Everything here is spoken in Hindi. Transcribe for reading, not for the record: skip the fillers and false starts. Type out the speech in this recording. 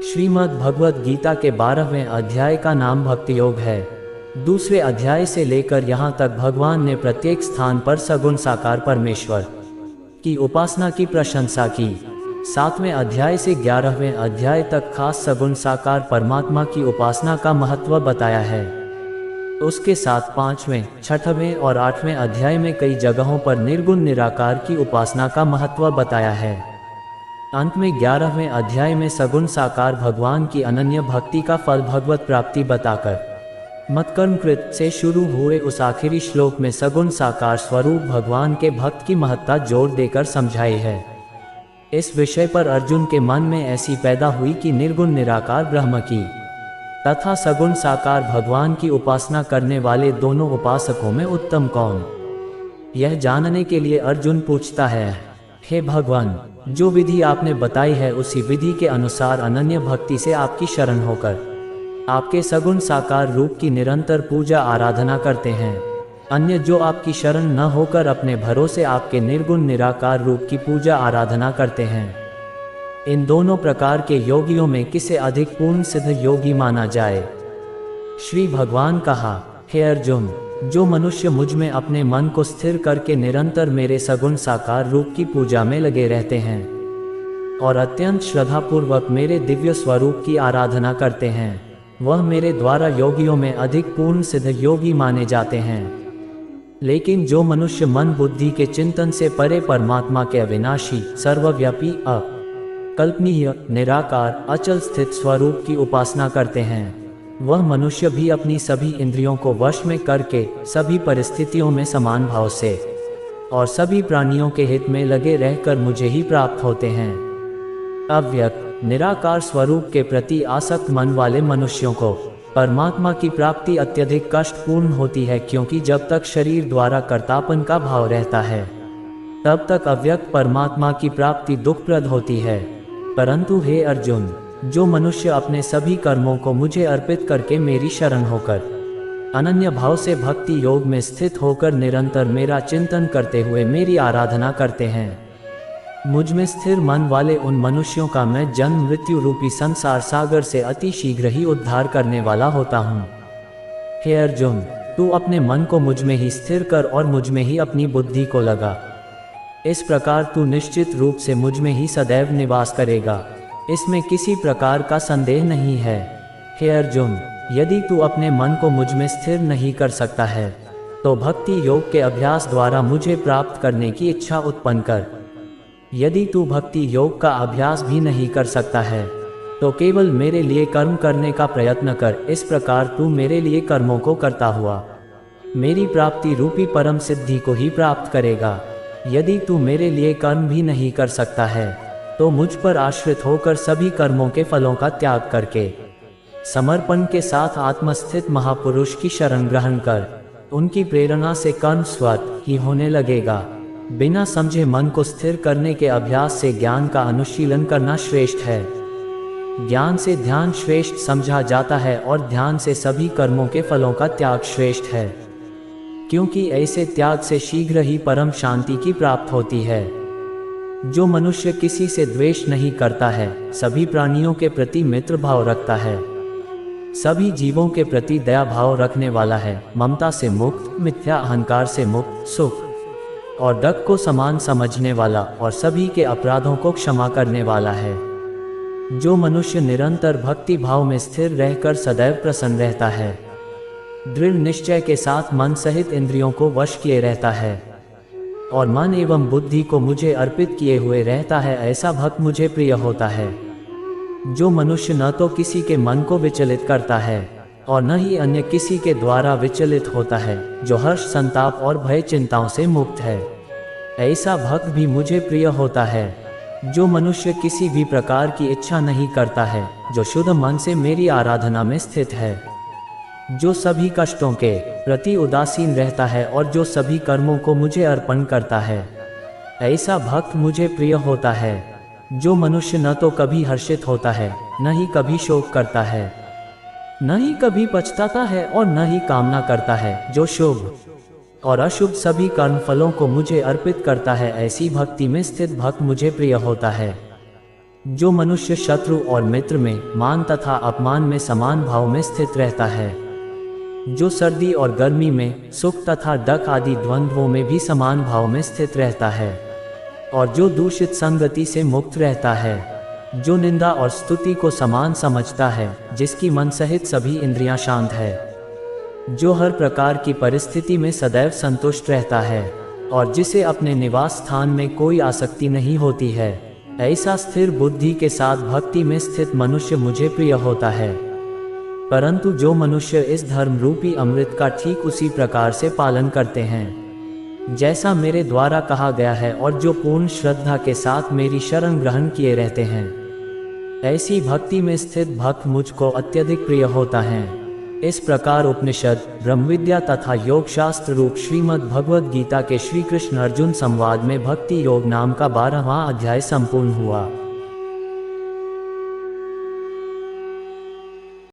श्रीमद् भगवद गीता के 12वें अध्याय का नाम भक्ति योग है। दूसरे अध्याय से लेकर यहाँ तक भगवान ने प्रत्येक स्थान पर सगुण साकार परमेश्वर की उपासना की प्रशंसा की। 7वें अध्याय से 11वें अध्याय तक खास सगुण साकार परमात्मा की उपासना का महत्व बताया है। उसके साथ 5वें, 6वें और 8वें अध्याय में कई जगहों पर निर्गुण निराकार की उपासना का महत्व बताया है। अंत में 11वें अध्याय में सगुण साकार भगवान की अनन्य भक्ति का फल भगवत प्राप्ति बताकर मतकर्मकृत से शुरू हुए उस आखिरी श्लोक में सगुण साकार स्वरूप भगवान के भक्त की महत्ता जोर देकर समझाई है। इस विषय पर अर्जुन के मन में ऐसी पैदा हुई कि निर्गुण निराकार ब्रह्म की तथा सगुण साकार भगवान की उपासना करने वाले दोनों उपासकों में उत्तम कौन। यह जानने के लिए अर्जुन पूछता है, हे भगवान, जो विधि आपने बताई है उसी विधि के अनुसार अनन्य भक्ति से आपकी शरण होकर आपके सगुण साकार रूप की निरंतर पूजा आराधना करते हैं। अन्य जो आपकी शरण न होकर अपने भरोसे आपके निर्गुण निराकार रूप की पूजा आराधना करते हैं, इन दोनों प्रकार के योगियों में किसे अधिक पूर्ण सिद्ध योगी माना जाए। श्री भगवान कहा, हे अर्जुन, जो मनुष्य मुझ में अपने मन को स्थिर करके निरंतर मेरे सगुण साकार रूप की पूजा में लगे रहते हैं और अत्यंत श्रद्धापूर्वक मेरे दिव्य स्वरूप की आराधना करते हैं, वह मेरे द्वारा योगियों में अधिक पूर्ण सिद्ध योगी माने जाते हैं। लेकिन जो मनुष्य मन बुद्धि के चिंतन से परे परमात्मा के अविनाशी, सर्वव्यापी, अकल्पनीय, निराकार, अचल स्थित स्वरूप की उपासना करते हैं, वह मनुष्य भी अपनी सभी इंद्रियों को वश में करके सभी परिस्थितियों में समान भाव से और सभी प्राणियों के हित में लगे रहकर मुझे ही प्राप्त होते हैं। अव्यक्त निराकार स्वरूप के प्रति आसक्त मन वाले मनुष्यों को परमात्मा की प्राप्ति अत्यधिक कष्टपूर्ण होती है, क्योंकि जब तक शरीर द्वारा कर्तापन का भाव रहता है तब तक अव्यक्त परमात्मा की प्राप्ति दुखप्रद होती है। परंतु हे अर्जुन, जो मनुष्य अपने सभी कर्मों को मुझे अर्पित करके मेरी शरण होकर अनन्य भाव से भक्ति योग में स्थित होकर निरंतर मेरा चिंतन करते हुए मेरी आराधना करते हैं, मुझ में स्थिर मन वाले उन मनुष्यों का मैं जन्म मृत्यु रूपी संसार सागर से अति शीघ्र ही उद्धार करने वाला होता हूँ। हे अर्जुन, तू अपने मन को मुझ में ही स्थिर कर और मुझ में ही अपनी बुद्धि को लगा। इस प्रकार तू निश्चित रूप से मुझ में ही सदैव निवास करेगा, इसमें किसी प्रकार का संदेह नहीं है। हे अर्जुन, यदि तू अपने मन को मुझ में स्थिर नहीं कर सकता है तो भक्ति योग के अभ्यास द्वारा मुझे प्राप्त करने की इच्छा उत्पन्न कर। यदि तू भक्ति योग का अभ्यास भी नहीं कर सकता है तो केवल मेरे लिए कर्म करने का प्रयत्न कर। इस प्रकार तू मेरे लिए कर्मों को करता हुआ मेरी प्राप्ति रूपी परम सिद्धि को ही प्राप्त करेगा। यदि तू मेरे लिए कर्म भी नहीं कर सकता है तो मुझ पर आश्रित होकर सभी कर्मों के फलों का त्याग करके समर्पण के साथ आत्मस्थित महापुरुष की शरण ग्रहण कर। उनकी प्रेरणा से कर्म स्वतः ही होने लगेगा। बिना समझे मन को स्थिर करने के अभ्यास से ज्ञान का अनुशीलन करना श्रेष्ठ है। ज्ञान से ध्यान श्रेष्ठ समझा जाता है और ध्यान से सभी कर्मों के फलों का त्याग श्रेष्ठ है, क्योंकि ऐसे त्याग से शीघ्र ही परम शांति की प्राप्ति होती है। जो मनुष्य किसी से द्वेष नहीं करता है, सभी प्राणियों के प्रति मित्र भाव रखता है, सभी जीवों के प्रति दया भाव रखने वाला है, ममता से मुक्त, मिथ्या अहंकार से मुक्त, सुख और दुख को समान समझने वाला और सभी के अपराधों को क्षमा करने वाला है। जो मनुष्य निरंतर भक्ति भाव में स्थिर रहकर सदैव प्रसन्न रहता है, दृढ़ निश्चय के साथ मन सहित इंद्रियों को वश किए रहता है और मन एवं बुद्धि को मुझे अर्पित किए हुए रहता है, ऐसा भक्त मुझे प्रिय होता है। जो मनुष्य न तो किसी के मन को विचलित करता है और न ही अन्य किसी के द्वारा विचलित होता है, जो हर्ष, संताप और भय चिंताओं से मुक्त है, ऐसा भक्त भी मुझे प्रिय होता है। जो मनुष्य किसी भी प्रकार की इच्छा नहीं करता है, जो शुद्ध मन से मेरी आराधना में स्थित है, जो सभी कष्टों के प्रति उदासीन रहता है और जो सभी कर्मों को मुझे अर्पण करता है, ऐसा भक्त मुझे प्रिय होता है। जो मनुष्य न तो कभी हर्षित होता है, न ही कभी शोक करता है, न ही कभी पछताता है और न ही कामना करता है, जो शुभ और अशुभ सभी कर्म फलों को मुझे अर्पित करता है, ऐसी भक्ति में स्थित भक्त मुझे प्रिय होता है। जो मनुष्य शत्रु और मित्र में, मान तथा अपमान में समान भाव में स्थित रहता है, जो सर्दी और गर्मी में, सुख तथा दुख आदि द्वंद्वों में भी समान भाव में स्थित रहता है, और जो दूषित संगति से मुक्त रहता है, जो निंदा और स्तुति को समान समझता है, जिसकी मन सहित सभी इंद्रियां शांत है, जो हर प्रकार की परिस्थिति में सदैव संतुष्ट रहता है, और जिसे अपने निवास स्थान में कोई आसक्ति नहीं होती है, ऐसा स्थिर बुद्धि के साथ भक्ति में स्थित मनुष्य मुझे प्रिय होता है। परंतु जो मनुष्य इस धर्म रूपी अमृत का ठीक उसी प्रकार से पालन करते हैं जैसा मेरे द्वारा कहा गया है, और जो पूर्ण श्रद्धा के साथ मेरी शरण ग्रहण किए रहते हैं, ऐसी भक्ति में स्थित भक्त मुझको अत्यधिक प्रिय होता है। इस प्रकार उपनिषद, ब्रह्मविद्या तथा योग शास्त्र रूप श्रीमद् भगवद गीता के श्री कृष्ण अर्जुन संवाद में भक्ति योग नाम का 12वां अध्याय संपूर्ण हुआ।